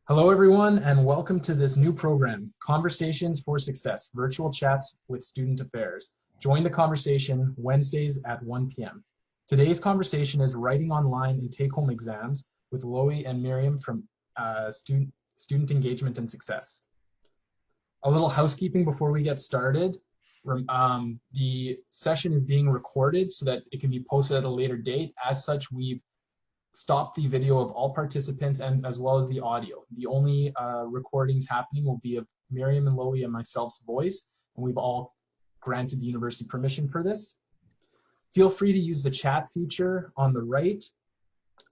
Hello, everyone, and welcome to this new program, Conversations for Success, Virtual Chats with Student Affairs. Join the conversation Wednesdays at 1 p.m. Today's conversation is Writing Online and Take-Home Exams with Loie and Miriam from Student Engagement and Success. A little housekeeping before we get started. The session is being recorded so that it can be posted at a later date. As such, we've stop the video of all participants and as well as the audio. The only recordings happening will be of Miriam and Loie and myself's voice, and we've all granted the university permission for this. Feel free to use the chat feature on the right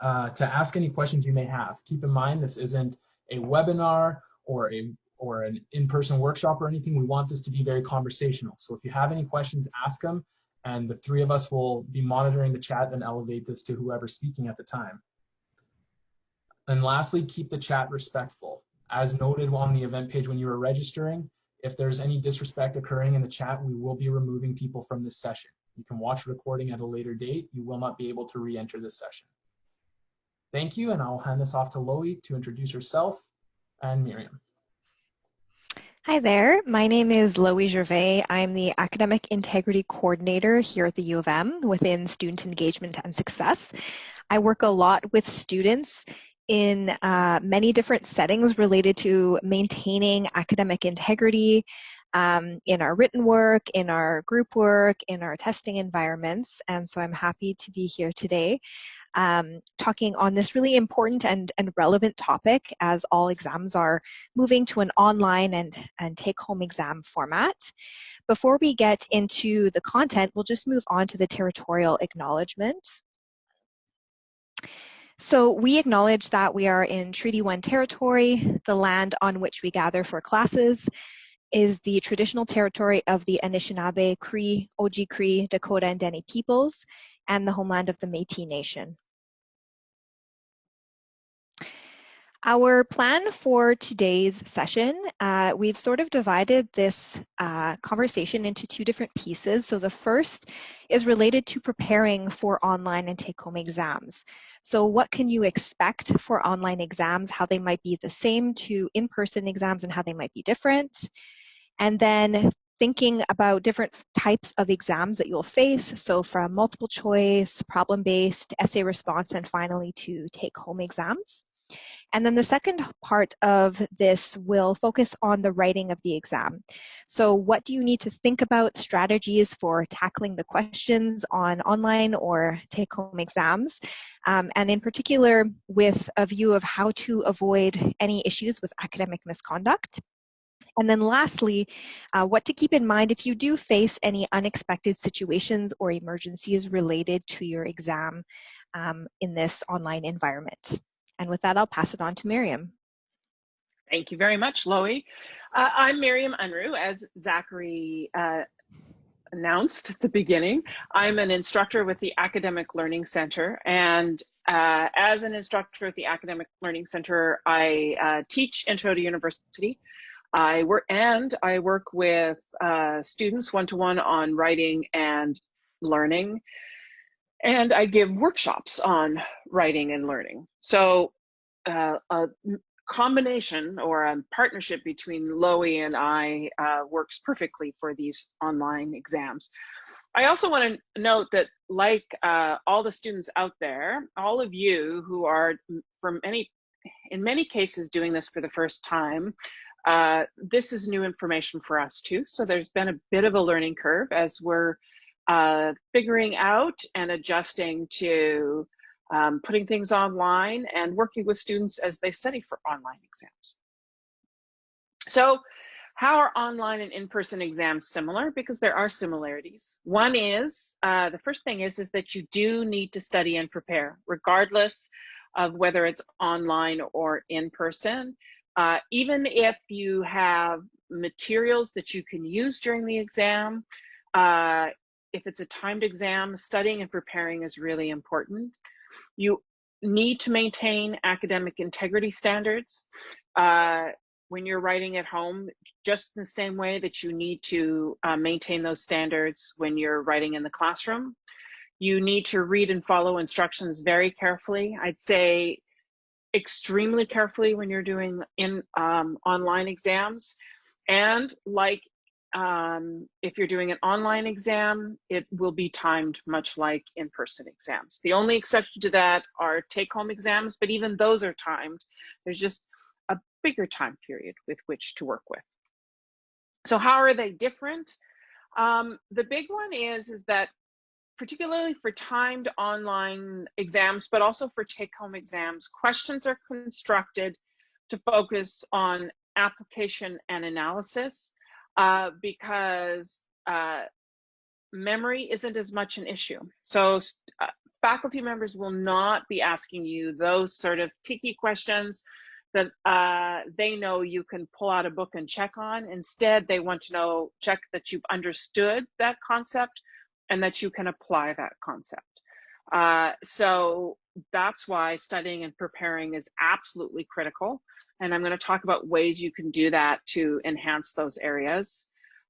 to ask any questions you may have. Keep in mind this isn't a webinar or an in-person workshop or anything. We want this to be very conversational. So if you have any questions, ask them, and the three of us will be monitoring the chat and elevate this to whoever's speaking at the time. And lastly, keep the chat respectful. As noted on the event page when you were registering, if there's any disrespect occurring in the chat, we will be removing people from this session. You can watch a recording at a later date. You will not be able to re-enter this session. Thank you, and I'll hand this off to Loie to introduce herself and Miriam. Hi there, my name is Loie Gervais. I'm the Academic Integrity Coordinator here at the U of M within Student Engagement and Success. I work a lot with students in many different settings related to maintaining academic integrity in our written work, in our group work, in our testing environments. And so I'm happy to be here today talking on this really important and relevant topic as all exams are moving to an online and take-home exam format. Before we get into the content, we'll just move on to the territorial acknowledgement. So we acknowledge that we are in Treaty 1 territory. The land on which we gather for classes is the traditional territory of the Anishinaabe, Cree, Oji-Cree, Dakota, and Dene peoples, and the homeland of the Métis Nation. Our plan for today's session, we've sort of divided this conversation into two different pieces. So the first is related to preparing for online and take-home exams. So what can you expect for online exams, how they might be the same to in-person exams and how they might be different. And then thinking about different types of exams that you'll face. So from multiple choice, problem-based, essay response, and finally to take-home exams. And then the second part of this will focus on the writing of the exam. So what do you need to think about, strategies for tackling the questions on online or take-home exams, and in particular with a view of how to avoid any issues with academic misconduct. And then lastly, what to keep in mind if you do face any unexpected situations or emergencies related to your exam in this online environment. And with that, I'll pass it on to Miriam. Thank you very much, Loie. I'm Miriam Unruh, as Zachary announced at the beginning. I'm an instructor with the Academic Learning Center, and as an instructor at the Academic Learning Center, I teach Intro to University. I work with students one-to-one on writing and learning. And I give workshops on writing and learning. So a combination or a partnership between Loie and I works perfectly for these online exams. I also want to note that, like all the students out there, all of you who are in many cases doing this for the first time, this is new information for us too. So there's been a bit of a learning curve as we're figuring out and adjusting to putting things online and working with students as they study for online exams. So how are online and in-person exams similar? Because there are similarities. One is, the first thing is that you do need to study and prepare, regardless of whether it's online or in person. Even if you have materials that you can use during the exam, if it's a timed exam, studying and preparing is really important. You need to maintain academic integrity standards when you're writing at home, just in the same way that you need to maintain those standards when you're writing in the classroom. You need to read and follow instructions very carefully. I'd say extremely carefully when you're doing online exams. And like if you're doing an online exam, it will be timed much like in-person exams. The only exception to that are take-home exams, but even those are timed. There's just a bigger time period with which to work with. So how are they different? The big one is that particularly for timed online exams, but also for take-home exams, questions are constructed to focus on application and analysis because memory isn't as much an issue. So faculty members will not be asking you those sort of tricky questions that they know you can pull out a book and check on. Instead, they want to check that you've understood that concept and that you can apply that concept. So that's why studying and preparing is absolutely critical. And I'm going to talk about ways you can do that to enhance those areas.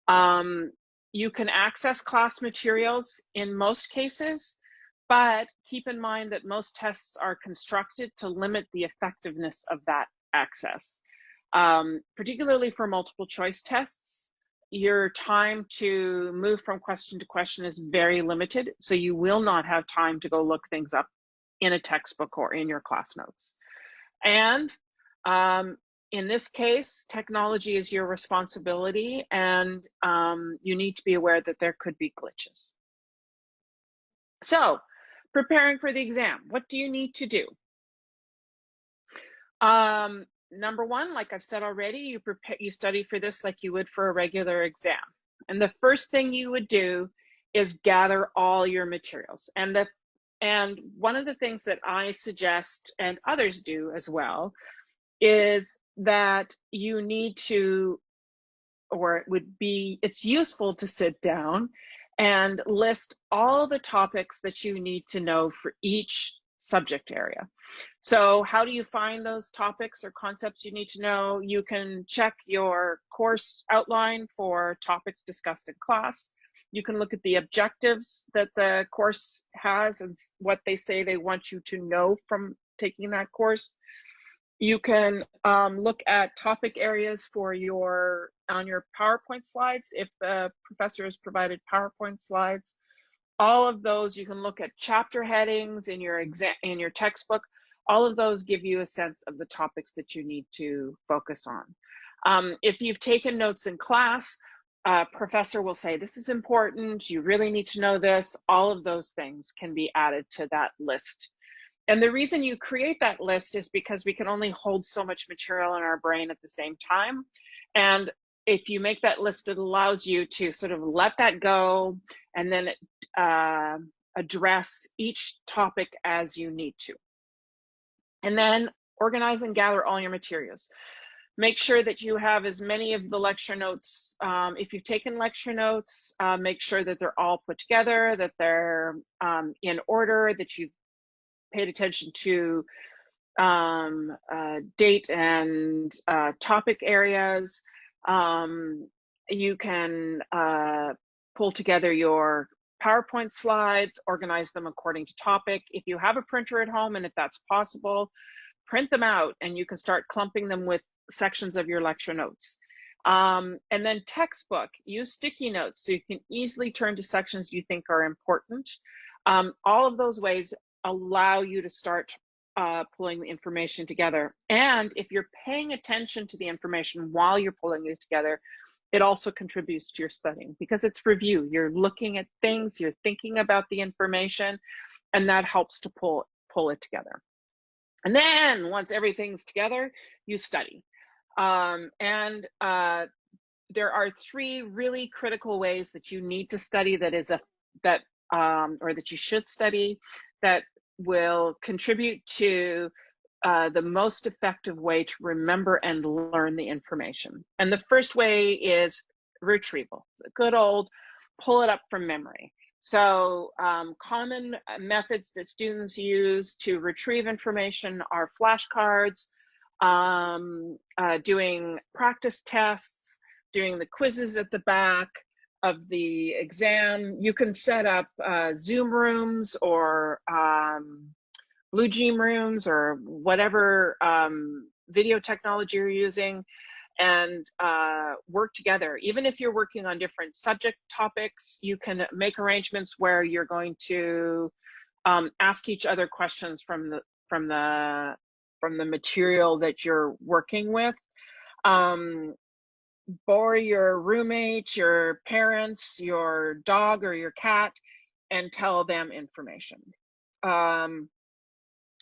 You can access class materials in most cases, but keep in mind that most tests are constructed to limit the effectiveness of that access. Particularly for multiple choice tests, your time to move from question to question is very limited, so you will not have time to go look things up in a textbook or in your class notes. And in this case, technology is your responsibility, and you need to be aware that there could be glitches. So, preparing for the exam, what do you need to do? Number one, like I've said already, you study for this like you would for a regular exam. And the first thing you would do is gather all your materials. And one of the things that I suggest, and others do as well, is that you need to, or it's useful to sit down and list all the topics that you need to know for each subject area. So how do you find those topics or concepts you need to know? You can check your course outline for topics discussed in class. You can look at the objectives that the course has and what they say they want you to know from taking that course. You can look at topic areas for on your PowerPoint slides if the professor has provided PowerPoint slides. All of those, you can look at chapter headings in your textbook. All of those give you a sense of the topics that you need to focus on. If you've taken notes in class, professor will say, this is important, you really need to know this. All of those things can be added to that list. And the reason you create that list is because we can only hold so much material in our brain at the same time. And if you make that list, it allows you to sort of let that go and then address each topic as you need to. And then organize and gather all your materials. Make sure that you have as many of the lecture notes. If you've taken lecture notes, make sure that they're all put together, that they're in order, that you've paid attention to date and topic areas. You can pull together your PowerPoint slides, organize them according to topic. If you have a printer at home, and if that's possible, print them out and you can start clumping them with sections of your lecture notes. And then textbook, use sticky notes so you can easily turn to sections you think are important. All of those ways allow you to start pulling the information together. And if you're paying attention to the information while you're pulling it together, it also contributes to your studying because it's review. You're looking at things, you're thinking about the information, and that helps to pull it together. And then once everything's together, you study. There are three really critical ways that you need to study that you should study that will contribute to the most effective way to remember and learn the information. And the first way is retrieval, the good old pull it up from memory. So common methods that students use to retrieve information are flashcards, doing practice tests, doing the quizzes at the back of the exam. You can set up Zoom rooms or Blue Gene rooms or whatever video technology you're using, and work together. Even if you're working on different subject topics, you can make arrangements where you're going to ask each other questions from the material that you're working with. Bore your roommate, your parents, your dog or your cat, and tell them information.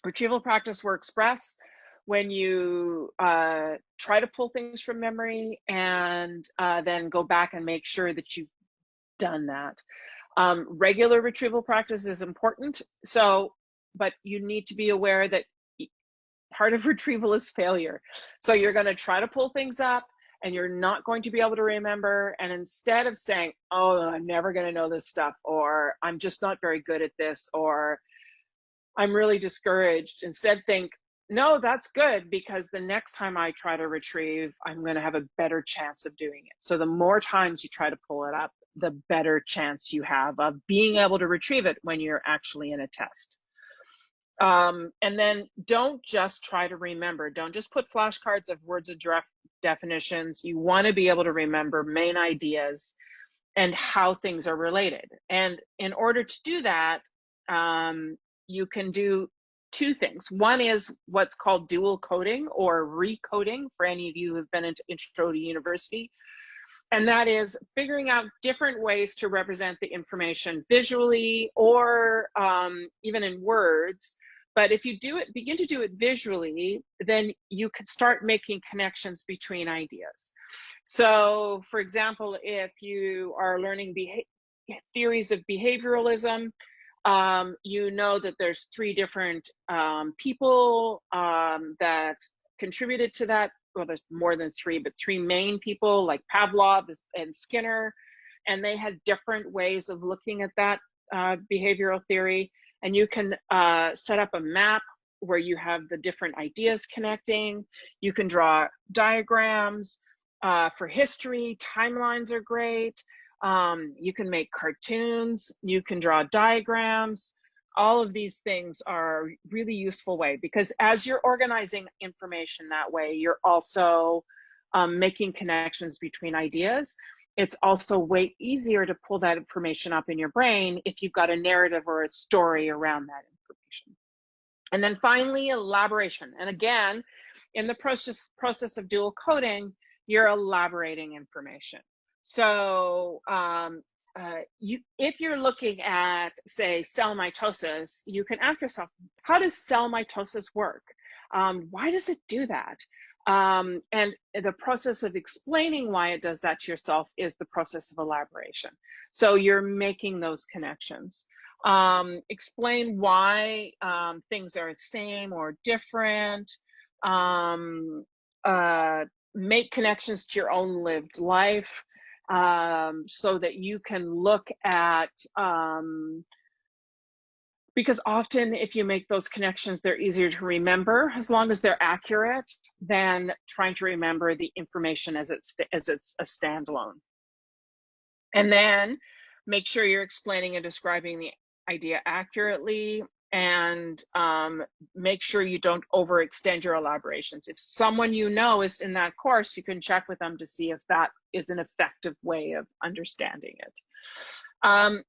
Retrieval practice works best when you try to pull things from memory and then go back and make sure that you've done that. Regular retrieval practice is important, but you need to be aware that part of retrieval is failure. So you're going to try to pull things up and you're not going to be able to remember. And instead of saying, oh, I'm never going to know this stuff, or I'm just not very good at this, or I'm really discouraged, instead think, no, that's good, because the next time I try to retrieve, I'm going to have a better chance of doing it. So the more times you try to pull it up, the better chance you have of being able to retrieve it when you're actually in a test. And then don't just try to remember. Don't just put flashcards of words and definitions. You want to be able to remember main ideas and how things are related. And in order to do that, you can do two things. One is what's called dual coding or recoding, for any of you who have been into Intro to University. And that is figuring out different ways to represent the information visually or even in words. But if you begin to do it visually, then you could start making connections between ideas. So, for example, if you are learning theories of behavioralism, you know that there's three different people that contributed to that. Well, there's more than three, but three main people like Pavlov and Skinner, and they had different ways of looking at that behavioral theory. And you can set up a map where you have the different ideas connecting. You can draw diagrams for history. Timelines are great. You can make cartoons. You can draw diagrams. All of these things are really useful way, because as you're organizing information that way, you're also making connections between ideas. It's also way easier to pull that information up in your brain if you've got a narrative or a story around that information. And then finally, elaboration. And again, in the process of dual coding, you're elaborating information. So if you're looking at, say, cell mitosis, you can ask yourself, how does cell mitosis work? Why does it do that? And the process of explaining why it does that to yourself is the process of elaboration. So you're making those connections. Explain why things are the same or different. Make connections to your own lived life so that you can look at because often if you make those connections, they're easier to remember as long as they're accurate than trying to remember the information as it's a standalone. And then make sure you're explaining and describing the idea accurately, and make sure you don't overextend your elaborations. If someone you know is in that course, you can check with them to see if that is an effective way of understanding it.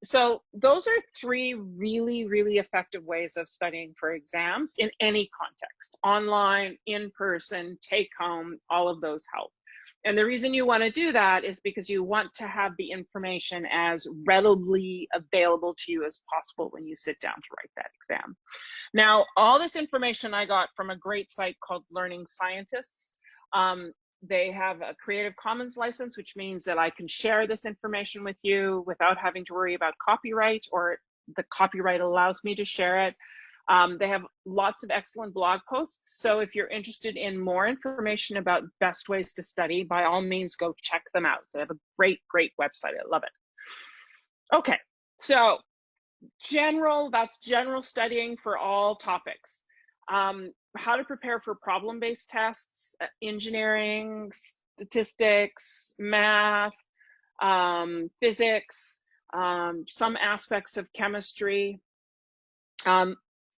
So those are three really, really effective ways of studying for exams in any context: online, in person, take home, all of those help. And the reason you want to do that is because you want to have the information as readily available to you as possible when you sit down to write that exam. Now, all this information I got from a great site called Learning Scientists. They have a Creative Commons license, which means that I can share this information with you without having to worry about copyright, or the copyright allows me to share it. They have lots of excellent blog posts. So if you're interested in more information about best ways to study, by all means, go check them out. They have a great, great website. I love it. Okay, so that's general studying for all topics. How to prepare for problem-based tests, engineering, statistics, math, physics, some aspects of chemistry.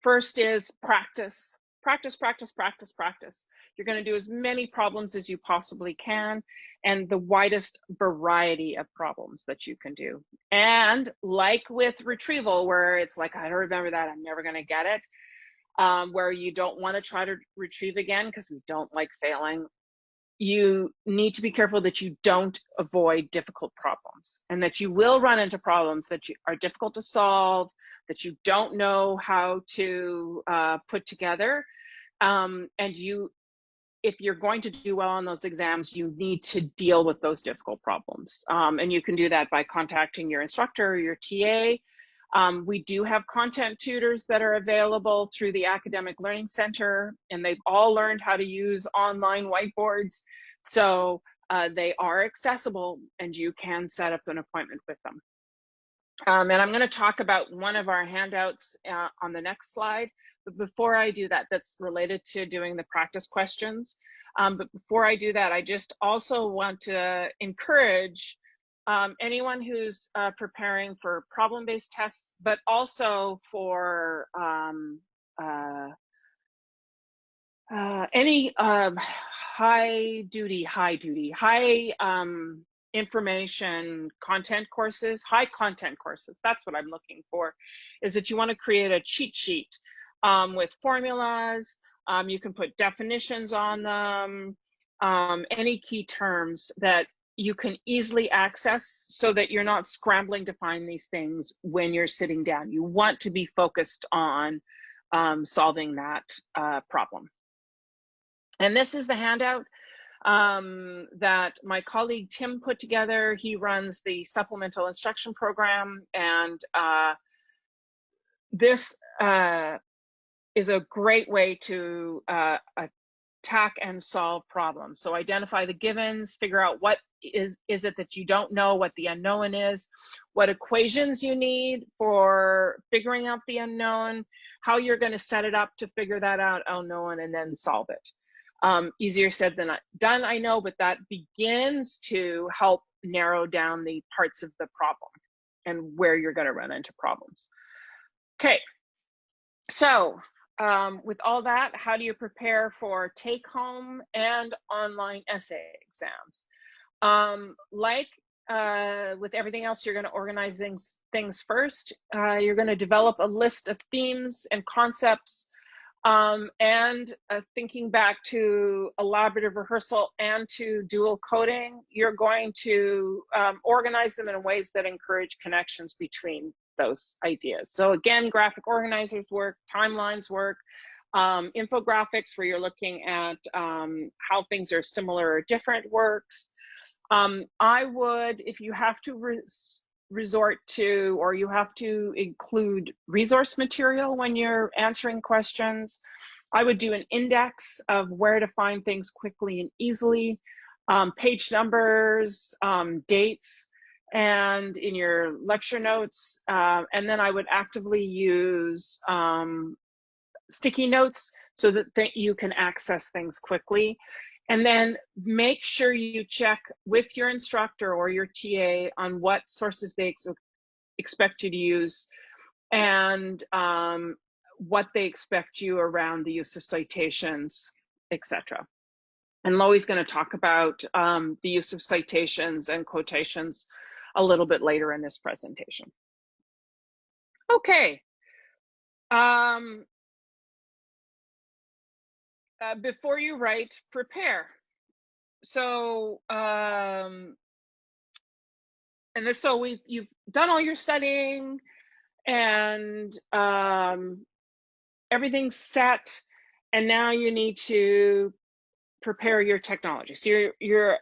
First is practice. Practice, practice, practice, practice. You're going to do as many problems as you possibly can and the widest variety of problems that you can do. And like with retrieval, where it's like, I don't remember that, I'm never going to get it, where you don't want to try to retrieve again because we don't like failing. You need to be careful that you don't avoid difficult problems and that you will run into problems that are difficult to solve, that you don't know how to put together. And if you're going to do well on those exams, you need to deal with those difficult problems. And you can do that by contacting your instructor or your TA. We do have content tutors that are available through the Academic Learning Center, and they've all learned how to use online whiteboards. So they are accessible and you can set up an appointment with them. And I'm going to talk about one of our handouts on the next slide. But before I do that, that's related to doing the practice questions. But before I do that, I just also want to encourage anyone who's preparing for problem-based tests, but also for any high information content courses, high content courses, that's what I'm looking for, is that you want to create a cheat sheet with formulas. You can put definitions on them, any key terms that you can easily access so that you're not scrambling to find these things when you're sitting down. You want to be focused on solving that problem. And this is the handout that my colleague Tim put together. He runs the supplemental instruction program, and this is a great way to attack and solve problems. So identify the givens, figure out what is it that you don't know, what the unknown is, what equations you need for figuring out the unknown, how you're going to set it up to figure that out unknown, and then solve it. Easier said than done, I know, but that begins to help narrow down the parts of the problem and where you're going to run into problems. Okay, so with all that, how do you prepare for take-home and online essay exams? Like with everything else, you're going to organize things first. You're going to develop a list of themes and concepts, and thinking back to elaborative rehearsal and to dual coding, you're going to organize them in ways that encourage connections between those ideas. So again, graphic organizers work, timelines work, infographics where you're looking at how things are similar or different works. I would, if you have to resort to, or you have to include resource material when you're answering questions, I would do an index of where to find things quickly and easily, page numbers, dates, and in your lecture notes, and then I would actively use sticky notes so that you can access things quickly. And then make sure you check with your instructor or your TA on what sources they expect you to use, and what they expect you around the use of citations, etc. And Loie's going to talk about the use of citations and quotations a little bit later in this presentation. Okay. Before you write, prepare. So, and this, so you've done all your studying and everything's set, and now you need to prepare your technology. So you're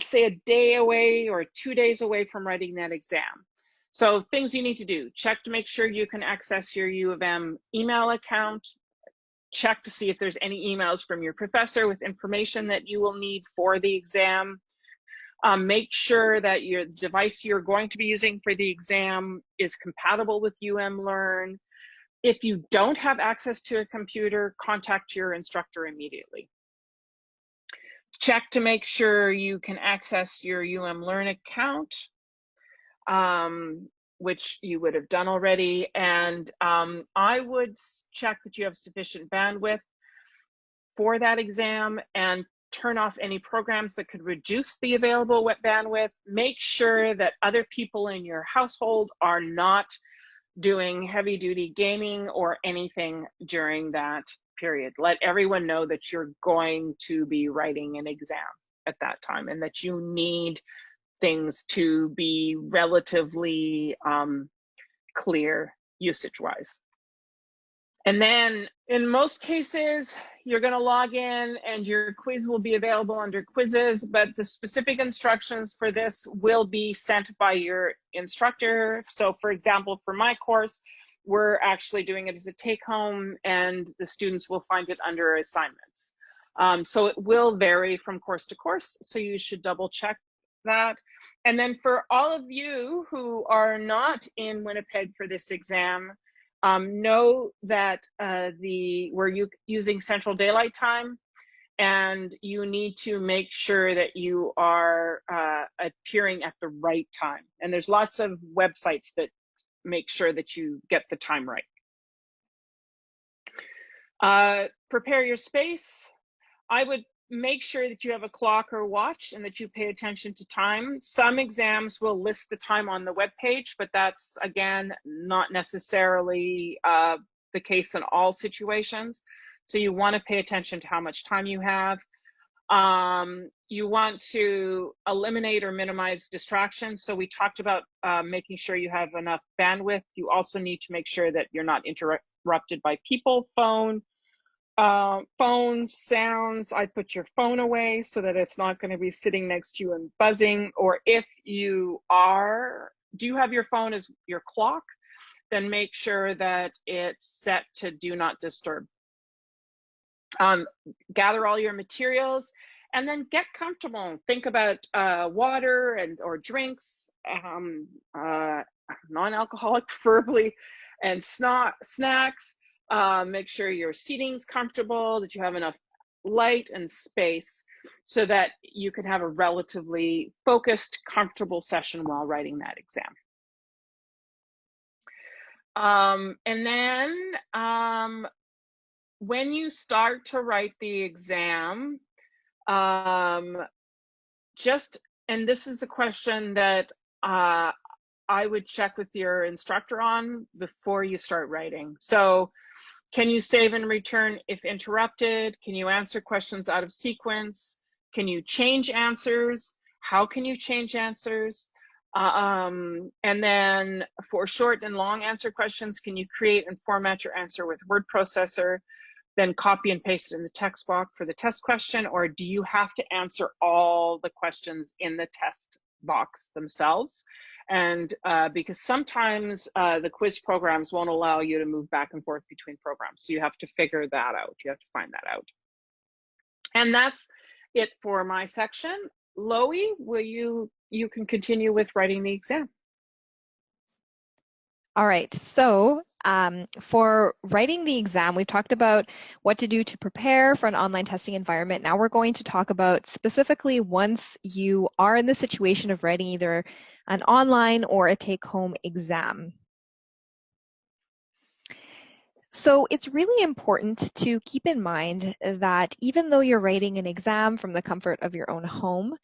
say a day away or 2 days away from writing that exam. So things you need to do: check to make sure you can access your U of M email account. Check to see if there's any emails from your professor with information that you will need for the exam. Make sure that your device you're going to be using for the exam is compatible with UMLearn. If you don't have access to a computer, contact your instructor immediately. Check to make sure you can access your UMLearn account. which you would have done already. And I would check that you have sufficient bandwidth for that exam and turn off any programs that could reduce the available bandwidth. Make sure that other people in your household are not doing heavy duty gaming or anything during that period. Let everyone know that you're going to be writing an exam at that time and that you need things to be relatively clear usage-wise. And then in most cases, you're going to log in and your quiz will be available under quizzes, but the specific instructions for this will be sent by your instructor. So for example, for my course, we're actually doing it as a take-home and the students will find it under assignments. So it will vary from course to course, so you should double check that. And then for all of you who are not in Winnipeg for this exam, know that we're using Central Daylight Time, and you need to make sure that you are appearing at the right time. And there's lots of websites that make sure that you get the time right. Prepare your space. I would make sure that you have a clock or watch and that you pay attention to time. Some exams will list the time on the web page, but that's, again, not necessarily the case in all situations. So you want to pay attention to how much time you have. You want to eliminate or minimize distractions. So we talked about making sure you have enough bandwidth. You also need to make sure that you're not interrupted by people, phones, sounds. I put your phone away so that it's not going to be sitting next to you and buzzing. Or if you do you have your phone as your clock? Then make sure that it's set to do not disturb. Gather all your materials and then get comfortable. Think about water or drinks, non-alcoholic preferably, and snacks. Make sure your seating's comfortable, that you have enough light and space so that you can have a relatively focused, comfortable session while writing that exam. And then when you start to write the exam, and this is a question that I would check with your instructor on before you start writing. So, can you save and return if interrupted? Can you answer questions out of sequence? Can you change answers? How can you change answers? And then for short and long answer questions, can you create and format your answer with word processor, then copy and paste it in the text box for the test question? Or do you have to answer all the questions in the test box themselves? And because sometimes the quiz programs won't allow you to move back and forth between programs. So you have to figure that out. You have to find that out. And that's it for my section. Loie, you can continue with writing the exam. All right, so for writing the exam, we've talked about what to do to prepare for an online testing environment. Now we're going to talk about specifically once you are in the situation of writing either an online or a take-home exam. So it's really important to keep in mind that even though you're writing an exam from the comfort of your own home,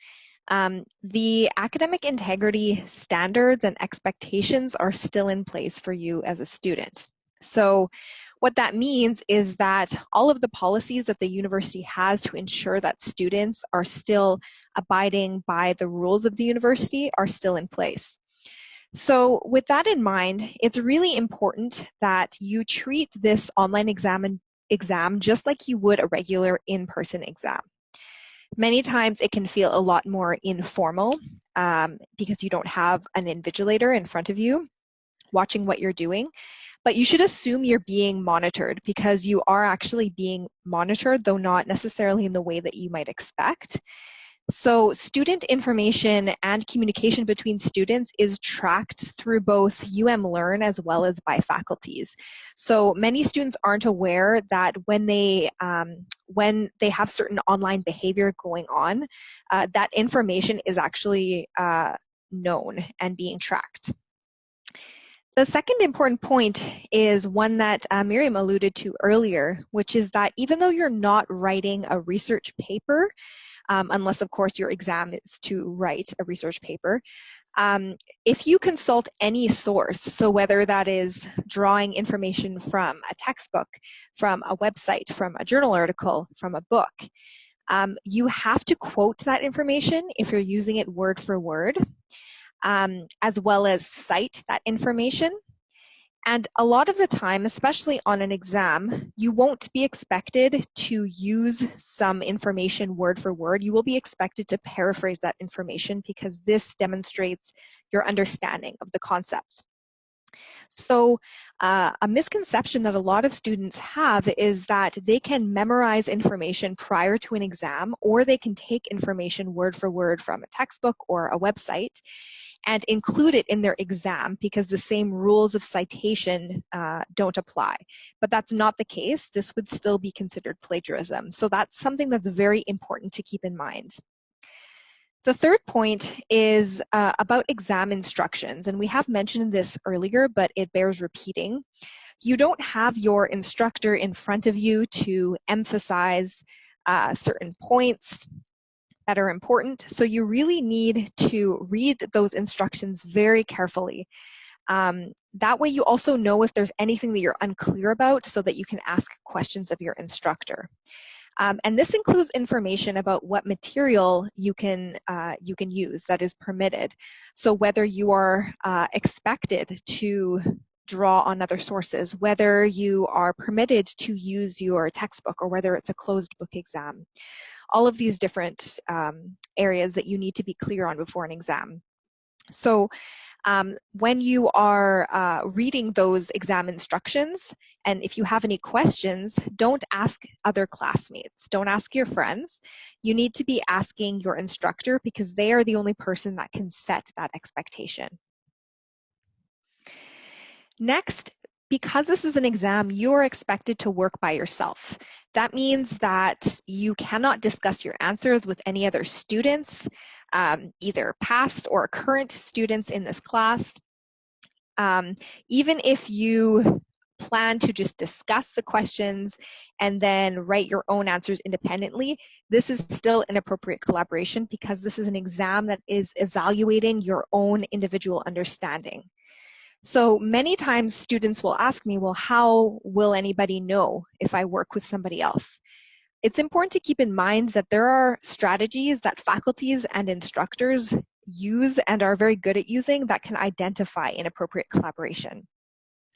the academic integrity standards and expectations are still in place for you as a student. So what that means is that all of the policies that the university has to ensure that students are still abiding by the rules of the university are still in place. So with that in mind, it's really important that you treat this online exam just like you would a regular in-person exam. Many times it can feel a lot more informal because you don't have an invigilator in front of you watching what you're doing, but you should assume you're being monitored because you are actually being monitored, though not necessarily in the way that you might expect. So student information and communication between students is tracked through both Learn as well as by faculties. So many students aren't aware that when they have certain online behavior going on, that information is actually known and being tracked. The second important point is one that Miriam alluded to earlier, which is that even though you're not writing a research paper, unless of course your exam is to write a research paper, if you consult any source, so whether that is drawing information from a textbook, from a website, from a journal article, from a book, you have to quote that information if you're using it word for word, as well as cite that information. And a lot of the time, especially on an exam, you won't be expected to use some information word for word. You will be expected to paraphrase that information because this demonstrates your understanding of the concept. So a misconception that a lot of students have is that they can memorize information prior to an exam, or they can take information word for word from a textbook or a website and include it in their exam because the same rules of citation don't apply. But that's not the case. This would still be considered plagiarism. So that's something that's very important to keep in mind. The third point is about exam instructions, and we have mentioned this earlier, but it bears repeating. You don't have your instructor in front of you to emphasize certain points that are important, so you really need to read those instructions very carefully. That way you also know if there's anything that you're unclear about so that you can ask questions of your instructor. And this includes information about what material you can use that is permitted. So whether you are expected to draw on other sources, whether you are permitted to use your textbook, or whether it's a closed book exam. All of these different areas that you need to be clear on before an exam. So when you are reading those exam instructions, and if you have any questions, don't ask other classmates, don't ask your friends. You need to be asking your instructor because they are the only person that can set that expectation. Next, because this is an exam, you're expected to work by yourself. That means that you cannot discuss your answers with any other students, either past or current students in this class. Even if you plan to just discuss the questions and then write your own answers independently, this is still inappropriate collaboration because this is an exam that is evaluating your own individual understanding. So many times students will ask me, well, how will anybody know if I work with somebody else? It's important to keep in mind that there are strategies that faculties and instructors use and are very good at using that can identify inappropriate collaboration.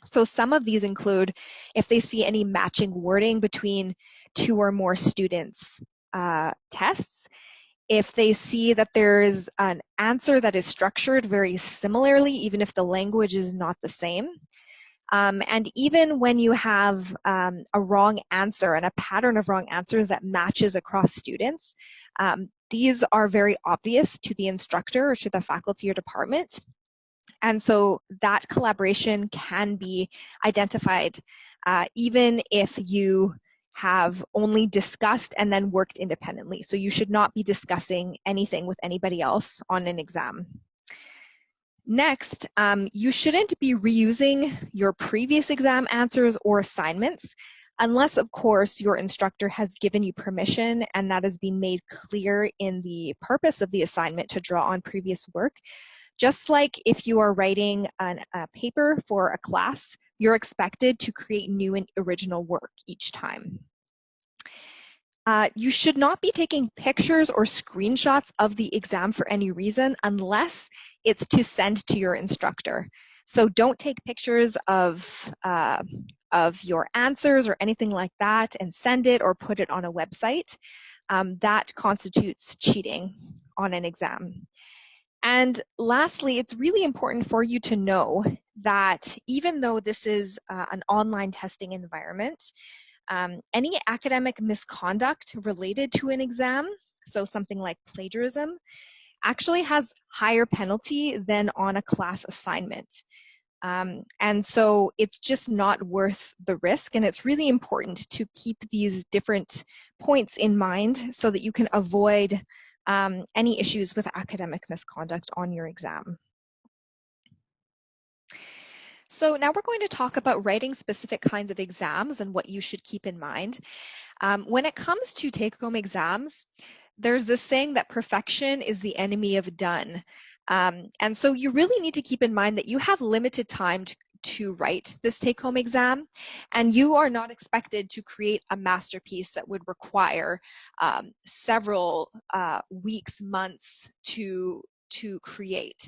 So some of these include if they see any matching wording between two or more students' tests, if they see that there is an answer that is structured very similarly, even if the language is not the same. And even when you have a wrong answer and a pattern of wrong answers that matches across students, these are very obvious to the instructor or to the faculty or department. And so that collaboration can be identified even if you have only discussed and then worked independently. So you should not be discussing anything with anybody else on an exam. Next, you shouldn't be reusing your previous exam answers or assignments unless, of course, your instructor has given you permission and that has been made clear in the purpose of the assignment to draw on previous work. Just like if you are writing a paper for a class, you're expected to create new and original work each time. You should not be taking pictures or screenshots of the exam for any reason unless it's to send to your instructor. So don't take pictures of your answers or anything like that and send it or put it on a website. That constitutes cheating on an exam. And lastly, it's really important for you to know that even though this is an online testing environment, any academic misconduct related to an exam, so something like plagiarism, actually has higher penalty than on a class assignment. And so it's just not worth the risk, and it's really important to keep these different points in mind so that you can avoid any issues with academic misconduct on your exam. So now we're going to talk about writing specific kinds of exams and what you should keep in mind. When it comes to take-home exams, there's this saying that perfection is the enemy of done. And so you really need to keep in mind that you have limited time to write this take-home exam, and you are not expected to create a masterpiece that would require several weeks, months to create.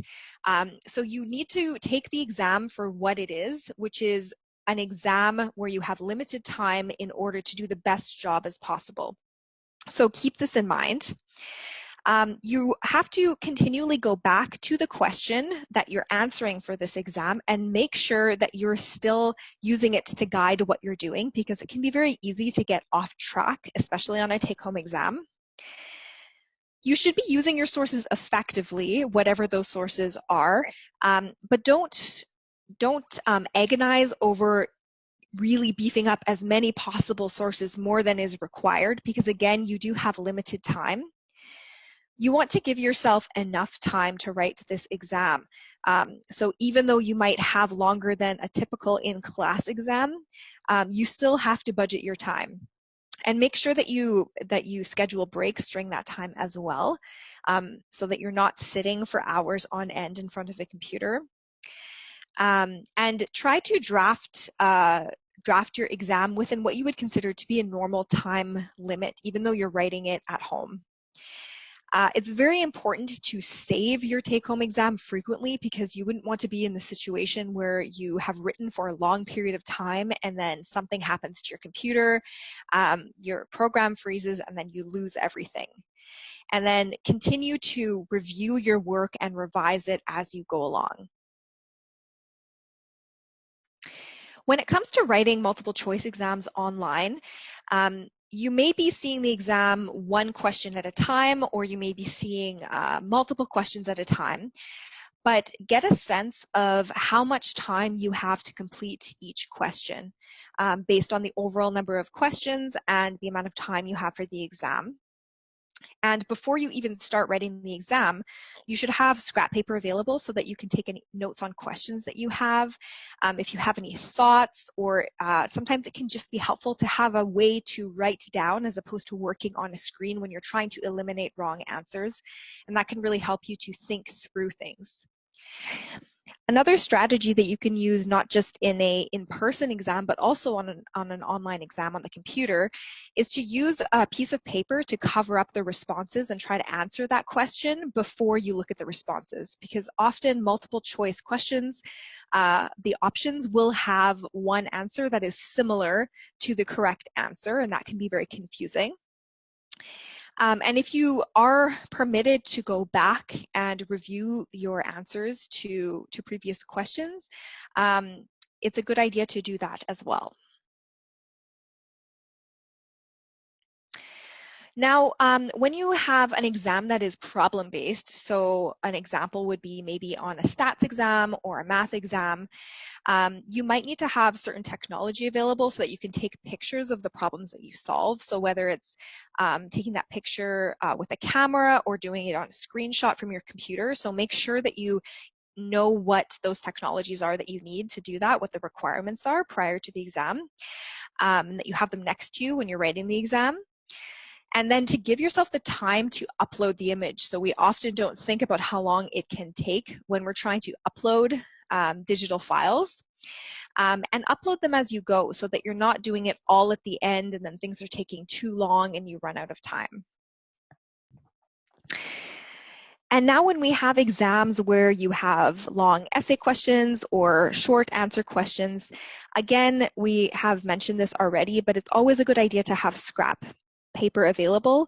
So you need to take the exam for what it is, which is an exam where you have limited time in order to do the best job as possible. So keep this in mind. You have to continually go back to the question that you're answering for this exam and make sure that you're still using it to guide what you're doing, because it can be very easy to get off track, especially on a take-home exam. You should be using your sources effectively, whatever those sources are, but don't agonize over really beefing up as many possible sources more than is required, because again, you do have limited time. You want to give yourself enough time to write this exam. So even though you might have longer than a typical in-class exam, you still have to budget your time. And make sure that you schedule breaks during that time as well, so that you're not sitting for hours on end in front of a computer. And try to draft your exam within what you would consider to be a normal time limit, even though you're writing it at home. It's very important to save your take-home exam frequently, because you wouldn't want to be in the situation where you have written for a long period of time and then something happens to your computer, your program freezes, and then you lose everything. And then continue to review your work and revise it as you go along. When it comes to writing multiple choice exams online, you may be seeing the exam one question at a time, or you may be seeing multiple questions at a time, but get a sense of how much time you have to complete each question based on the overall number of questions and the amount of time you have for the exam. And before you even start writing the exam, you should have scrap paper available so that you can take any notes on questions that you have. If you have any thoughts, or sometimes it can just be helpful to have a way to write down as opposed to working on a screen when you're trying to eliminate wrong answers. And that can really help you to think through things. Another strategy that you can use, not just in a in-person exam, but also on an online exam on the computer, is to use a piece of paper to cover up the responses and try to answer that question before you look at the responses. Because often multiple choice questions, the options will have one answer that is similar to the correct answer, and that can be very confusing. And if you are permitted to go back and review your answers to previous questions, it's a good idea to do that as well. Now, when you have an exam that is problem-based, so an example would be maybe on a stats exam or a math exam, you might need to have certain technology available so that you can take pictures of the problems that you solve. So whether it's taking that picture with a camera or doing it on a screenshot from your computer, so make sure that you know what those technologies are that you need to do that, what the requirements are prior to the exam, and that you have them next to you when you're writing the exam. And then to give yourself the time to upload the image. So we often don't think about how long it can take when we're trying to upload digital files, and upload them as you go so that you're not doing it all at the end and then things are taking too long and you run out of time. And now when we have exams where you have long essay questions or short answer questions, again, we have mentioned this already, but it's always a good idea to have scrap paper available.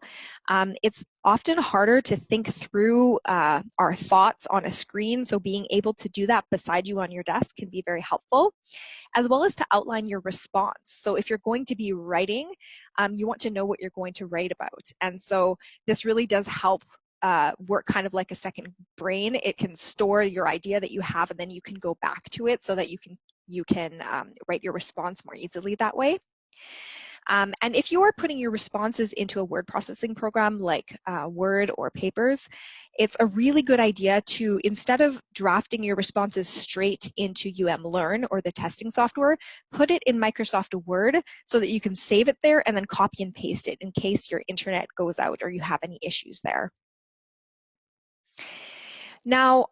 It's often harder to think through our thoughts on a screen, so being able to do that beside you on your desk can be very helpful, as well as to outline your response. So if you're going to be writing, you want to know what you're going to write about. And so this really does help work kind of like a second brain. It can store your idea that you have, and then you can go back to it so that you can write your response more easily that way. And if you are putting your responses into a word processing program like Word or Papers, it's a really good idea to, instead of drafting your responses straight into Learn or the testing software, put it in Microsoft Word so that you can save it there and then copy and paste it in case your internet goes out or you have any issues there. Now,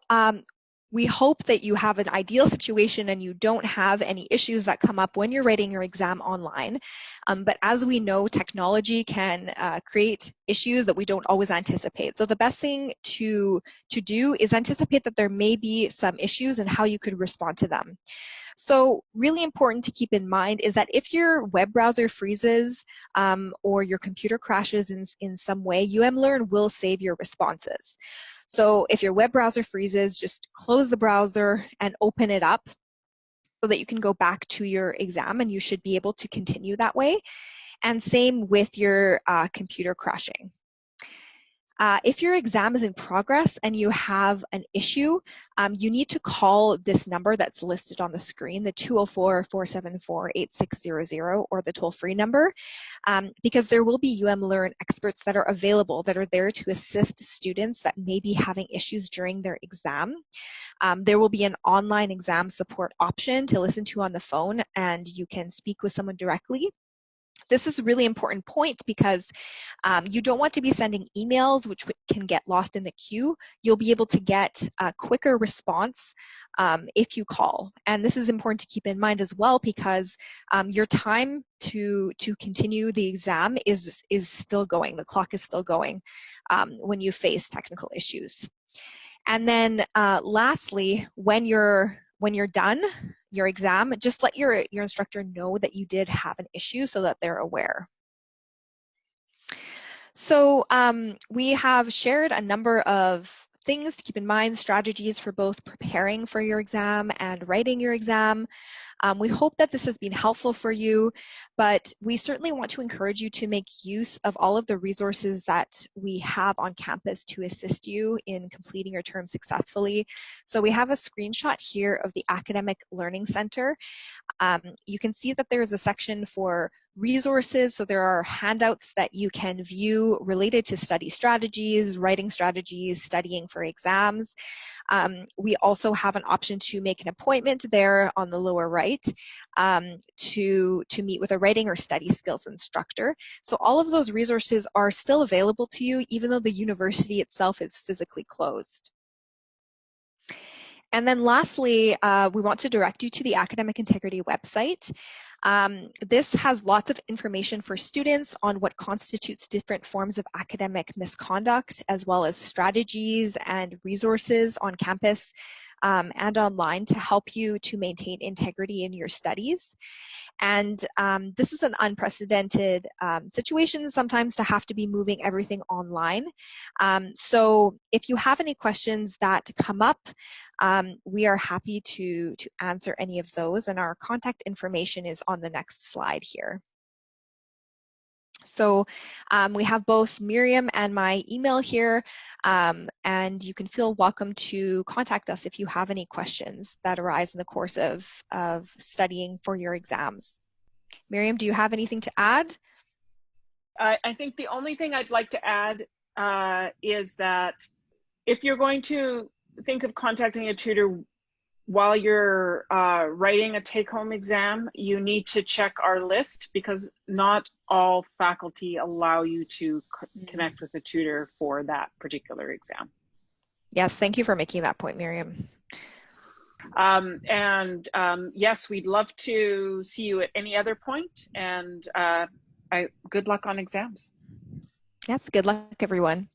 we hope that you have an ideal situation and you don't have any issues that come up when you're writing your exam online. But as we know, technology can create issues that we don't always anticipate. So the best thing to do is anticipate that there may be some issues and how you could respond to them. So really important to keep in mind is that if your web browser freezes or your computer crashes in some way, Learn will save your responses. So if your web browser freezes, just close the browser and open it up so that you can go back to your exam, and you should be able to continue that way. And same with your computer crashing. If your exam is in progress and you have an issue, you need to call this number that's listed on the screen, the 204-474-8600, or the toll-free number, because there will be Learn experts that are available that are there to assist students that may be having issues during their exam. There will be an online exam support option to listen to on the phone, and you can speak with someone directly. This is a really important point because you don't want to be sending emails which can get lost in the queue. You'll be able to get a quicker response if you call. And this is important to keep in mind as well because your time to continue the exam is still going. The clock is still going when you face technical issues. And then lastly, when you're done your exam, just let your instructor know that you did have an issue so that they're aware. So we have shared a number of things to keep in mind, strategies for both preparing for your exam and writing your exam. We hope that this has been helpful for you, but we certainly want to encourage you to make use of all of the resources that we have on campus to assist you in completing your term successfully. So we have a screenshot here of the Academic Learning Center. You can see that there is a section for resources, so there are handouts that you can view related to study strategies, writing strategies, studying for exams. We also have an option to make an appointment there on the lower right to meet with a writing or study skills instructor. So all of those resources are still available to you even though the university itself is physically closed. And then lastly, we want to direct you to the Academic Integrity website. This has lots of information for students on what constitutes different forms of academic misconduct, as well as strategies and resources on campus and online to help you to maintain integrity in your studies. And this is an unprecedented situation sometimes to have to be moving everything online. So if you have any questions that come up, we are happy to answer any of those, and our contact information is on the next slide here. So we have both Miriam and my email here, and you can feel welcome to contact us if you have any questions that arise in the course of studying for your exams. Miriam, do you have anything to add? I think the only thing I'd like to add is that if you're going to think of contacting a tutor while you're writing a take-home exam, you need to check our list because not all faculty allow you to connect with a tutor for that particular exam. Yes, thank you for making that point, Miriam. Yes, we'd love to see you at any other point, and good luck on exams. Yes, good luck, everyone.